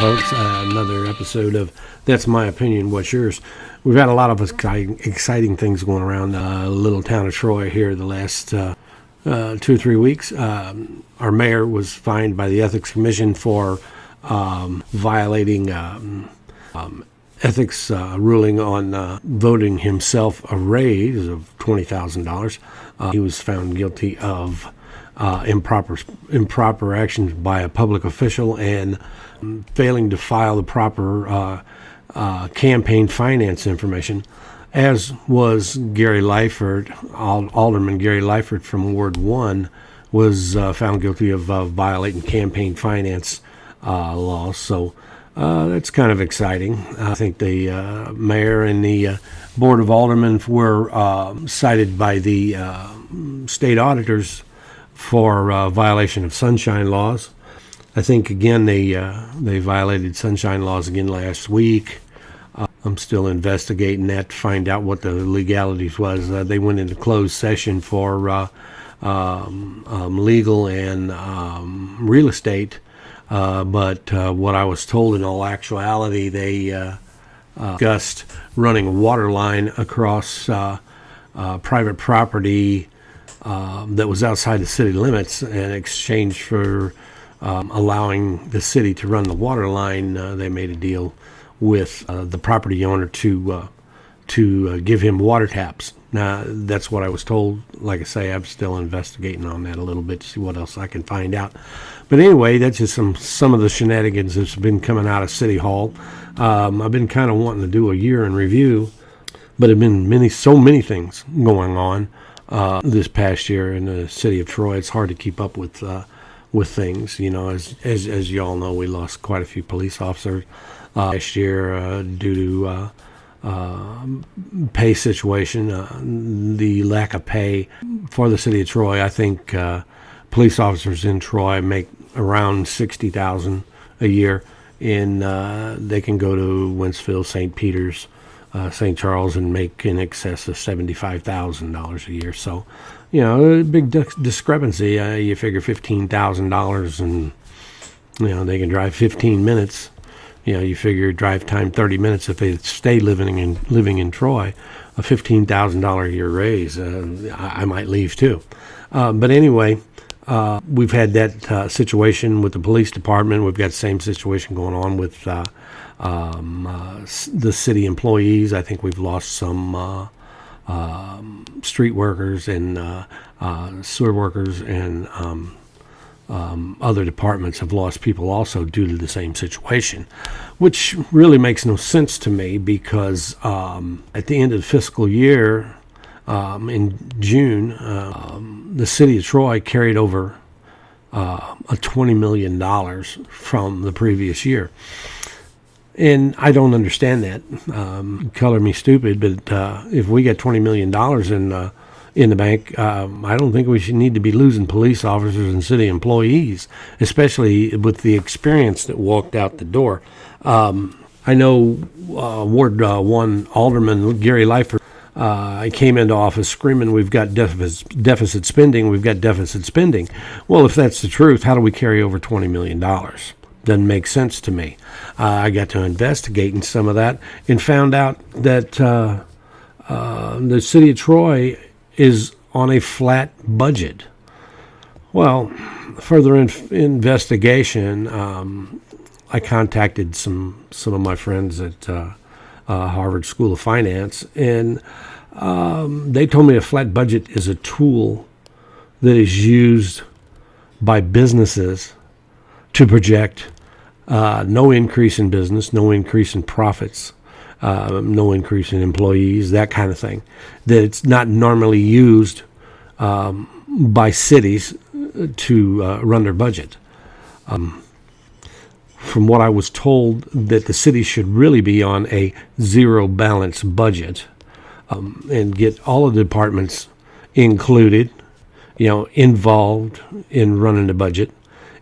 folks. Another episode of That's My Opinion, What's Yours? We've had a lot of exciting things going around the little town of Troy here the last 2 or 3 weeks. Our mayor was fined by the Ethics Commission for violating ethics ruling on voting himself a raise of $20,000. He was found guilty of improper actions by a public official and failing to file the proper campaign finance information, as was Gary Lyford. Alderman Gary Lyford from Ward 1 was found guilty of violating campaign finance laws. So that's kind of exciting. I think the mayor and the Board of Aldermen were cited by the state auditors for violation of sunshine laws. I think, again, they violated sunshine laws again last week. I'm still investigating that to find out what the legalities was. They went into closed session for legal and real estate, but what I was told in all actuality, they discussed running a water line across private property that was outside the city limits in exchange for allowing the city to run the water line. They made a deal with the property owner to give him water taps. Now, that's what I was told. Like I say, I'm still investigating on that a little bit to see what else I can find out. But anyway, that's just some of the shenanigans that's been coming out of City Hall. I've been kind of wanting to do a year in review, but there have been so many things going on this past year in the city of Troy. It's hard to keep up with things. You know, as you all know, we lost quite a few police officers last year due to pay situation, the lack of pay for the city of Troy. I think police officers in Troy make around $60,000 a year, and they can go to Wentzville, St. Peter's, St. Charles, and make in excess of $75,000 a year. So, you know, a big discrepancy. You figure $15,000, and you know they can drive 15 minutes. You know, you figure drive time 30 minutes if they stay living in Troy. A $15,000 a year raise, I might leave too. But anyway, we've had that situation with the police department. We've got the same situation going on with the city employees. I think we've lost some street workers and sewer workers, and other departments have lost people also due to the same situation, which really makes no sense to me because at the end of the fiscal year, in June, the city of Troy carried over $20 million from the previous year. And I don't understand that. Color me stupid, but if we get $20 million in the bank, I don't think we should need to be losing police officers and city employees, especially with the experience that walked out the door. I know Ward 1 Alderman Gary Lyford came into office screaming, "We've got deficit spending, we've got deficit spending." Well, if that's the truth, how do we carry over $20 million? Doesn't make sense to me. I got to investigate in some of that and found out that the city of Troy is on a flat budget. Well, further investigation, I contacted some of my friends at Harvard School of Finance, and they told me a flat budget is a tool that is used by businesses to project no increase in business, no increase in profits, no increase in employees, that kind of thing. That it's not normally used by cities to run their budget. From what I was told, that the city should really be on a zero balance budget and get all of the departments included, you know, involved in running the budget.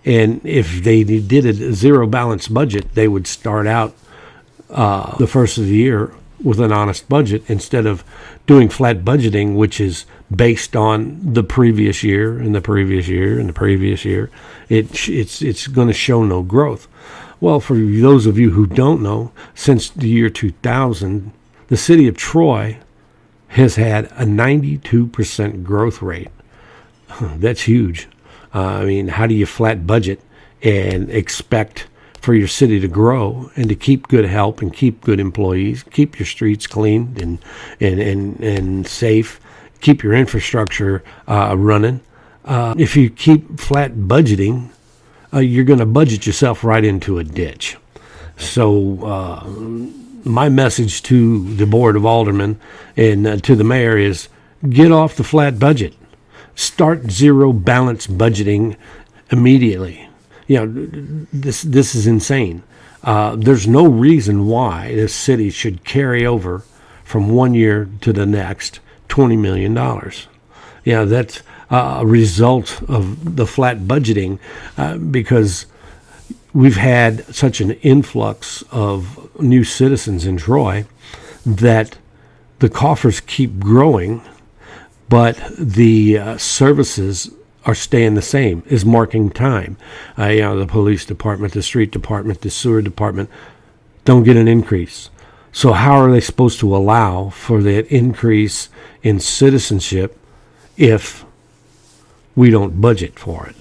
And if they did a zero balance budget, they would start out the first of the year with an honest budget instead of doing flat budgeting, which is based on the previous year and the previous year and the previous year. It's going to show no growth. Well, for those of you who don't know, since the year 2000, the city of Troy has had a 92% growth rate. That's huge. I mean, how do you flat budget and expect for your city to grow and to keep good help and keep good employees, keep your streets clean and safe, keep your infrastructure running? If you keep flat budgeting, you're going to budget yourself right into a ditch. So my message to the Board of Aldermen and to the mayor is get off the flat budget. Start zero balance budgeting immediately. This is insane. There's no reason why this city should carry over from one year to the next $20 million. That's a result of the flat budgeting because we've had such an influx of new citizens in Troy that the coffers keep growing, but the services are staying the same, is marking time. The police department, the street department, the sewer department don't get an increase. So how are they supposed to allow for that increase in citizenship if we don't budget for it?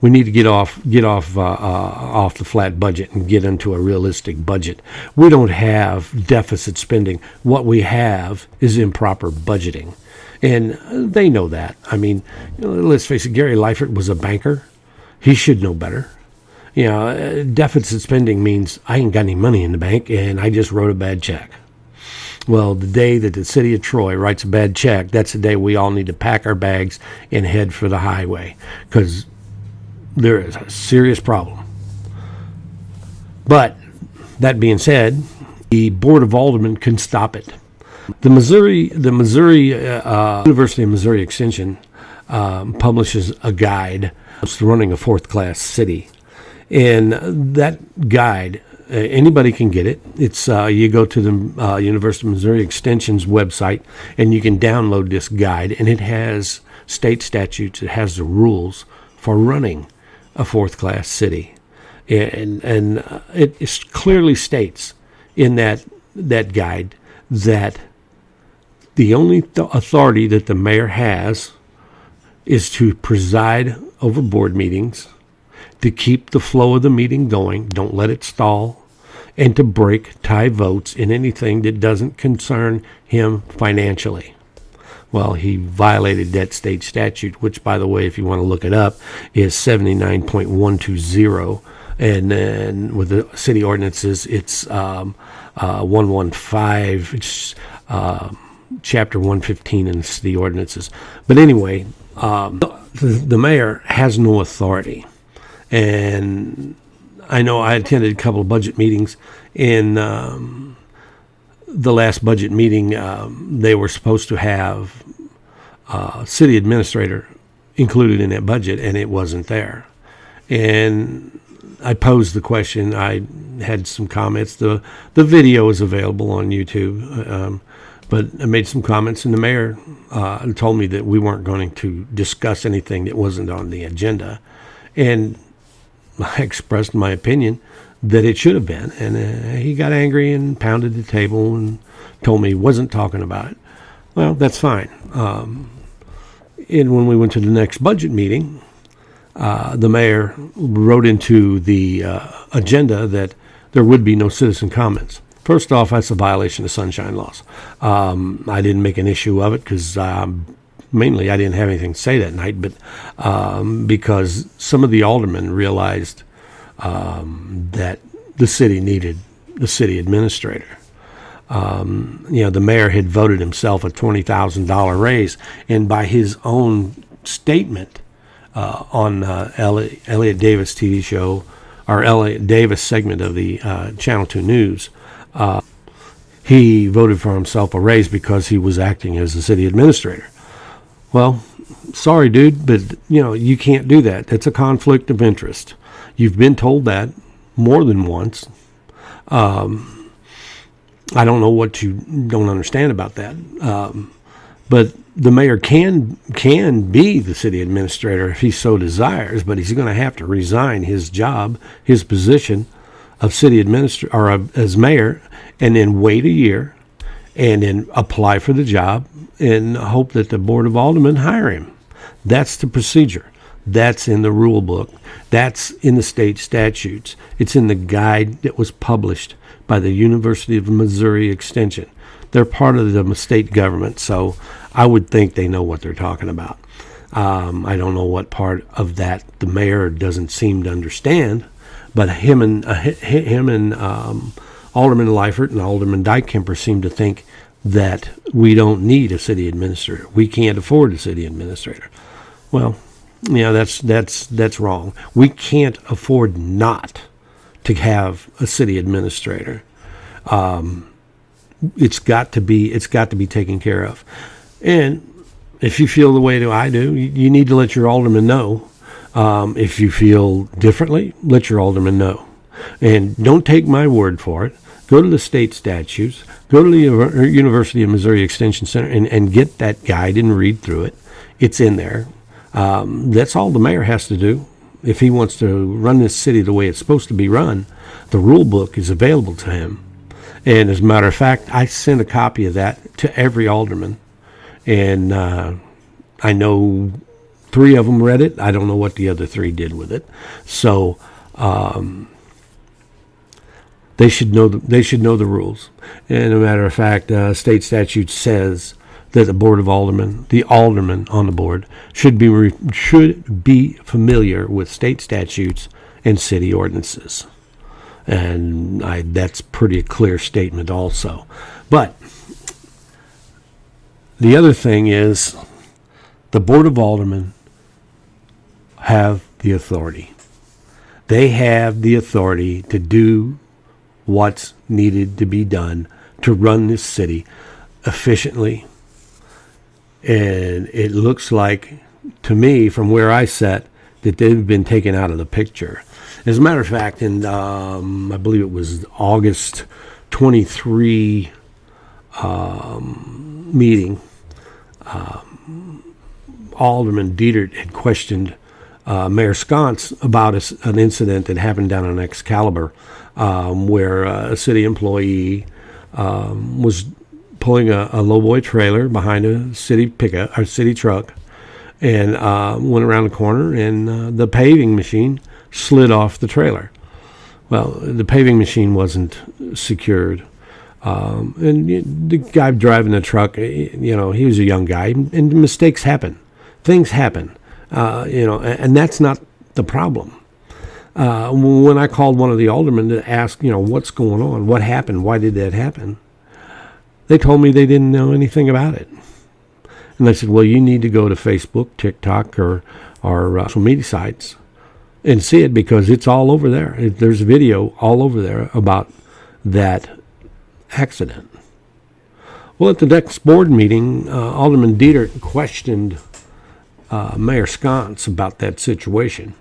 We need to get off the flat budget and get into a realistic budget. We don't have deficit spending. What we have is improper budgeting. And they know that. I mean, let's face it, Gary Leifert was a banker. He should know better. Deficit spending means I ain't got any money in the bank and I just wrote a bad check. Well, the day that the city of Troy writes a bad check, that's the day we all need to pack our bags and head for the highway because there is a serious problem. But that being said, the Board of Aldermen can stop it. The University of Missouri Extension publishes a guide to running a fourth-class city, and that guide anybody can get it. It's you go to the University of Missouri Extension's website, and you can download this guide, and it has state statutes. It has the rules for running a fourth-class city, and it clearly states in that guide that the only authority that the mayor has is to preside over board meetings, to keep the flow of the meeting going, don't let it stall, and to break tie votes in anything that doesn't concern him financially. Well, he violated that state statute, which, by the way, if you want to look it up, is 79.120. And then with the city ordinances, it's 115. It's Chapter 115 in the city ordinances. But anyway, the mayor has no authority. And I know I attended a couple of budget meetings. In the last budget meeting, they were supposed to have city administrator included in that budget, and it wasn't there. And I posed the question. I had some comments. The video is available on YouTube. But I made some comments, and the mayor told me that we weren't going to discuss anything that wasn't on the agenda. And I expressed my opinion that it should have been. And he got angry and pounded the table and told me he wasn't talking about it. Well, that's fine. And when we went to the next budget meeting, the mayor wrote into the agenda that there would be no citizen comments. First off, that's a violation of sunshine laws. I didn't make an issue of it because mainly I didn't have anything to say that night, but because some of the aldermen realized that the city needed the city administrator. The mayor had voted himself a $20,000 raise, and by his own statement on Elliot Davis TV show, or Elliot Davis segment of the Channel 2 News, he voted for himself a raise because he was acting as the city administrator. Well, sorry, dude, but you can't do that. That's a conflict of interest. You've been told that more than once. I don't know what you don't understand about that. But the mayor can be the city administrator if he so desires, but he's going to have to resign his job, his position of city administrator or as mayor, and then wait a year and then apply for the job and hope that the Board of Aldermen hire him. That's the procedure. That's in the rule book. That's in the state statutes. It's in the guide that was published by the University of Missouri Extension. They're part of the state government, so I would think they know what they're talking about. I don't know what part of that the mayor doesn't seem to understand, but him and Alderman Leifert and Alderman Dykemper seem to think that we don't need a city administrator. We can't afford a city administrator. Well, that's wrong. We can't afford not to have a city administrator. It's got to be taken care of. And if you feel the way that I do, you need to let your alderman know. If you feel differently, let your alderman know. And don't take my word for it. Go to the state statutes, go to the University of Missouri Extension Center and get that guide and read through it. It's in there. That's all the mayor has to do. If he wants to run this city the way it's supposed to be run, the rule book is available to him. And as a matter of fact, I sent a copy of that to every alderman. And I know 3 of them read it. I don't know what the other 3 did with it. So they should know the rules. And as a matter of fact, state statute says that the Board of Aldermen, the alderman on the board, should be familiar with state statutes and city ordinances. And that's pretty clear statement also. But the other thing is the Board of Aldermen have the authority. They have the authority to do what's needed to be done to run this city efficiently. And it looks like, to me, from where I sit, that they've been taken out of the picture. As a matter of fact, in I believe it was August 23 meeting, Alderman Dietert had questioned Mayor Sconce about an incident that happened down on Excalibur, where a city employee was pulling a lowboy trailer behind a city pickup or city truck, and went around the corner, and the paving machine slid off the trailer. Well, the paving machine wasn't secured, and the guy driving the truck, he was a young guy, and mistakes happen, things happen, and that's not the problem. When I called one of the aldermen to ask, what's going on, what happened, why did that happen, they told me they didn't know anything about it. And I said, well, you need to go to Facebook, TikTok, or social media sites and see it, because it's all over there. There's video all over there about that accident. Well, at the next board meeting, Alderman Dietert questioned Mayor Sconce about that situation.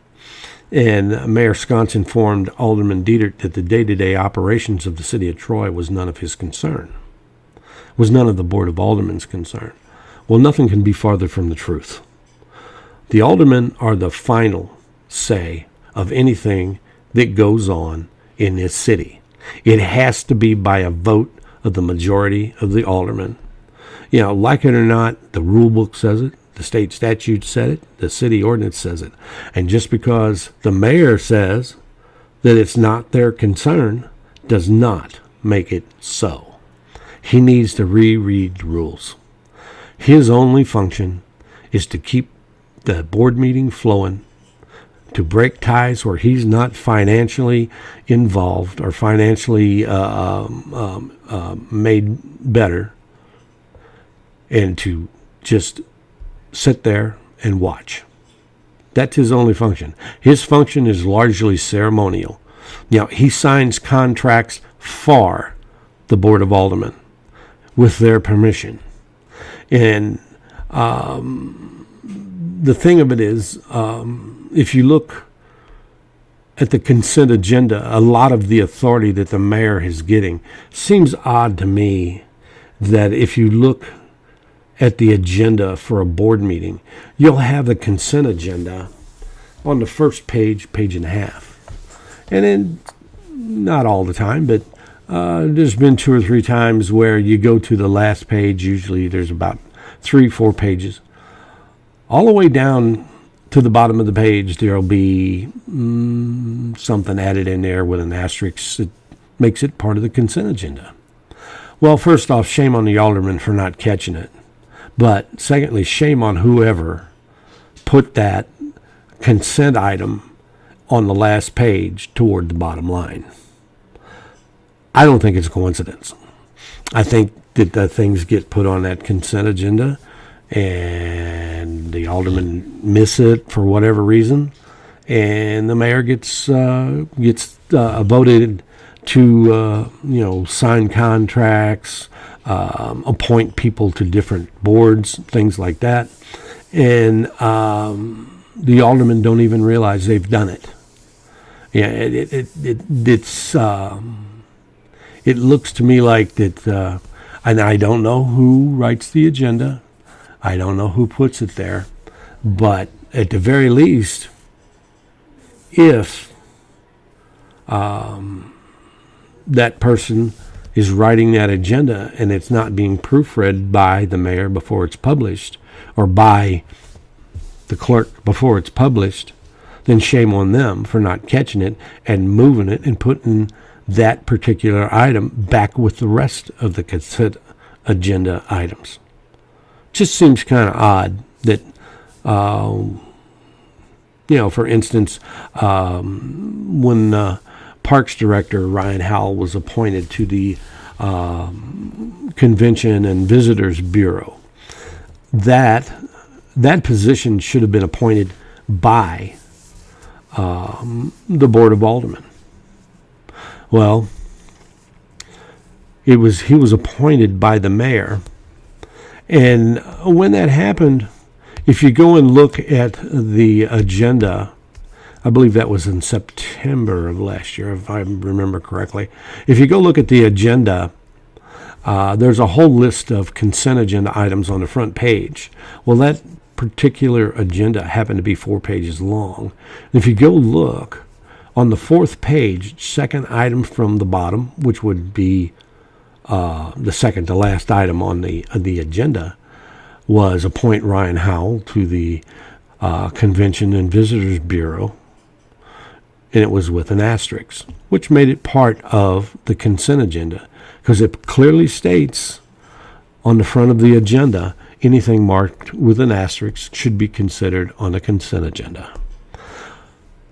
And Mayor Sconce informed Alderman Dietert that the day-to-day operations of the city of Troy was none of his concern, was none of the Board of Aldermen's concern. Well, nothing can be farther from the truth. The aldermen are the final say of anything that goes on in this city. It has to be by a vote of the majority of the aldermen. Like it or not, the rule book says it, the state statute said it, the city ordinance says it. And just because the mayor says that it's not their concern does not make it so. He needs to reread the rules. His only function is to keep the board meeting flowing, to break ties where he's not financially involved or financially made better, and to just sit there and watch. That's his only function. His function is largely ceremonial. Now, he signs contracts for the Board of Aldermen with their permission. And the thing of it is, if you look at the consent agenda, a lot of the authority that the mayor is getting seems odd to me. That if you look at the agenda for a board meeting, you'll have the consent agenda on the first page, page and a half. And then, not all the time, but there's been 2 or 3 times where you go to the last page. Usually there's about 3-4 pages. All the way down to the bottom of the page, there'll be something added in there with an asterisk that makes it part of the consent agenda. Well, first off, shame on the alderman for not catching it. But secondly, shame on whoever put that consent item on the last page toward the bottom line. I don't think it's a coincidence. I think that the things get put on that consent agenda and the aldermen miss it for whatever reason, and the mayor gets voted to sign contracts, appoint people to different boards, things like that, and the aldermen don't even realize they've done it. Yeah, it looks to me like that, and I don't know who writes the agenda. I don't know who puts it there, but at the very least, if that person is writing that agenda and it's not being proofread by the mayor before it's published, or by the clerk before it's published, then shame on them for not catching it and moving it and putting that particular item back with the rest of the consent agenda items. Just seems kind of odd that, for instance, when Parks Director Ryan Howell was appointed to the Convention and Visitors Bureau, that position should have been appointed by the Board of Aldermen. Well, he was appointed by the mayor, and when that happened, if you go and look at the agenda, I believe that was in September of last year, if I remember correctly. If you go look at the agenda, there's a whole list of consent agenda items on the front page. Well, that particular agenda happened to be 4 pages long. And if you go look on the 4th page, second item from the bottom, which would be the second to last item on the agenda, was appoint Ryan Howell to the Convention and Visitors Bureau, and it was with an asterisk, which made it part of the consent agenda, because it clearly states on the front of the agenda, anything marked with an asterisk should be considered on the consent agenda.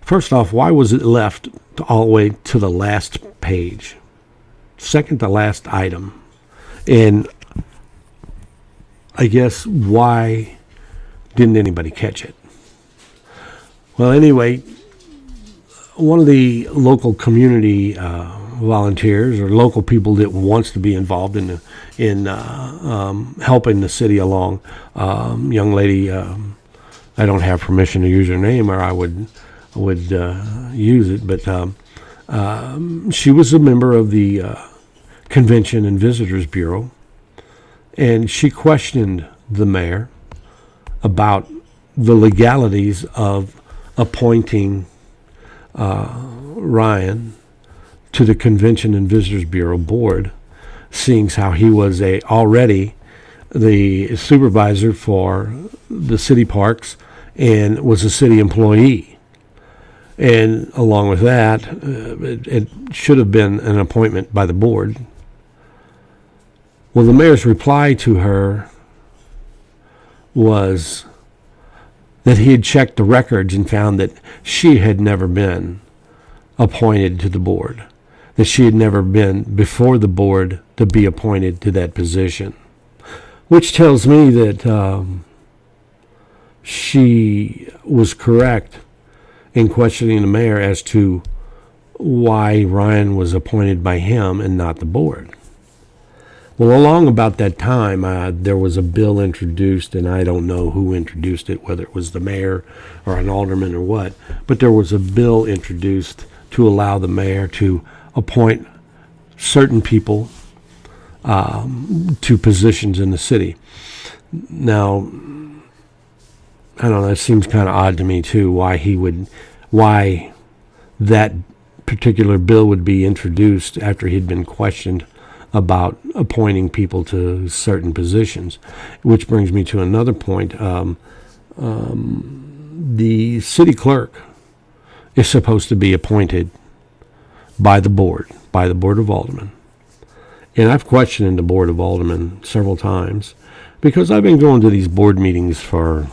First off, why was it left all the way to the last page? Second to last item. And I guess, why didn't anybody catch it? Well, anyway, one of the local community volunteers or local people that wants to be involved in helping the city along, young lady, I don't have permission to use her name, or I would use it, but she was a member of the Convention and Visitors Bureau, and she questioned the mayor about the legalities of appointing Ryan to the Convention and Visitors Bureau board, seeing how he was already the supervisor for the city parks and was a city employee. And along with that, it should have been an appointment by the board. Well, the mayor's reply to her was that he had checked the records and found that she had never been appointed to the board, that she had never been before the board to be appointed to that position, which tells me that she was correct in questioning the mayor as to why Ryan was appointed by him and not the board. Well, along about that time, there was a bill introduced, and I don't know who introduced it, whether it was the mayor or an alderman or what, but there was a bill introduced to allow the mayor to appoint certain people to positions in the city. Now, I don't know, it seems kind of odd to me too why that particular bill would be introduced after he'd been questioned about appointing people to certain positions, which brings me to another point. The city clerk is supposed to be appointed by the Board of Aldermen. And I've questioned the Board of Aldermen several times because I've been going to these board meetings for,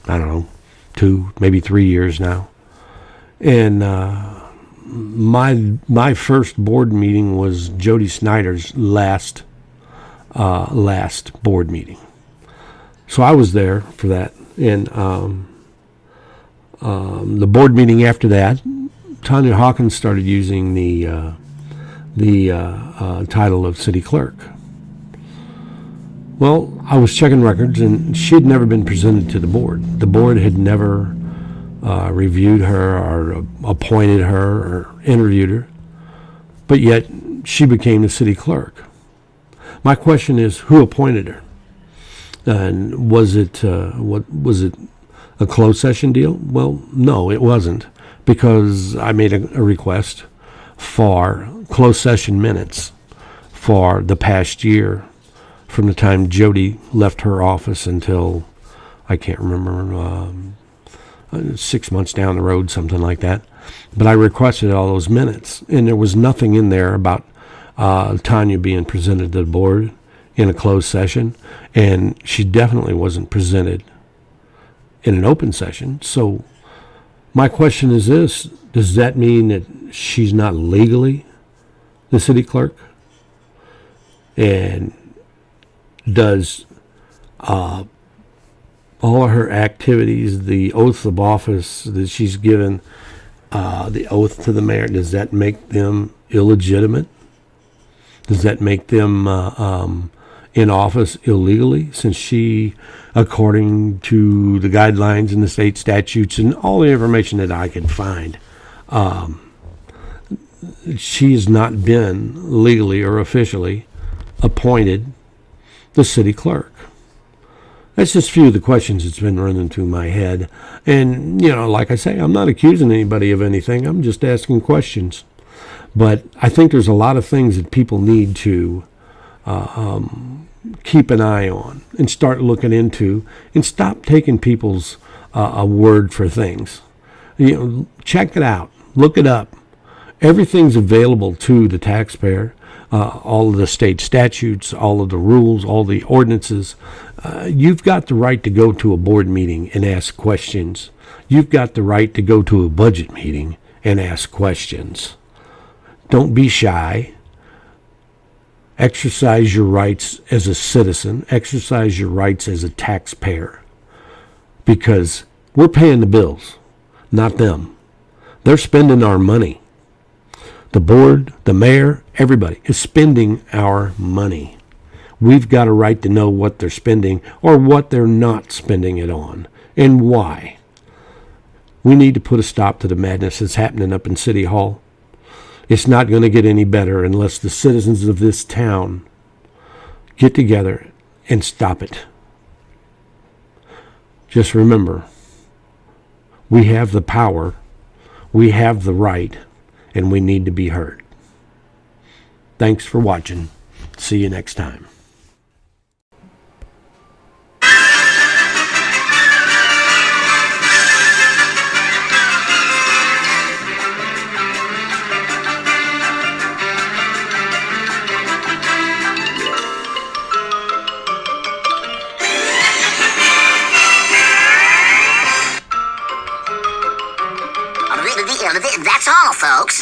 I don't know, 2, maybe 3 years now. And my first board meeting was Jody Snyder's last board meeting. So I was there for that. And the board meeting after that, Tanya Hawkins started using the title of city clerk. Well, I was checking records, and she had never been presented to the board. The board had never reviewed her or appointed her or interviewed her, but yet she became the city clerk. My question is, who appointed her? And was it a closed session deal? Well, no, it wasn't, because I made a request for closed session minutes for the past year, from the time Jody left her office until, I can't remember, 6 months down the road, something like that. But I requested all those minutes, and there was nothing in there about Tanya being presented to the board in a closed session, and she definitely wasn't presented in an open session. So my question is this: does that mean that she's not legally the city clerk? And does all of her activities, the oath of office that she's given, the oath to the mayor, does that make them illegitimate? Does that make them in office illegally, since she, according to the guidelines and the state statutes and all the information that I can find, she's not been legally or officially appointed the city clerk? That's just a few of the questions that's been running through my head. And, like I say, I'm not accusing anybody of anything. I'm just asking questions. But I think there's a lot of things that people need to keep an eye on and start looking into, and stop taking people's a word for things. Check it out. Look it up. Everything's available to the taxpayer. All of the state statutes, all of the rules, all the ordinances. You've got the right to go to a board meeting and ask questions. You've got the right to go to a budget meeting and ask questions. Don't be shy. Exercise your rights as a citizen. Exercise your rights as a taxpayer. Because we're paying the bills, not them. They're spending our money. The board, the mayor, everybody is spending our money. We've got a right to know what they're spending or what they're not spending it on, and why. We need to put a stop to the madness that's happening up in City Hall. It's not going to get any better unless the citizens of this town get together and stop it. Just remember, we have the power, we have the right, and we need to be heard. Thanks for watching. See you next time. That's all, folks.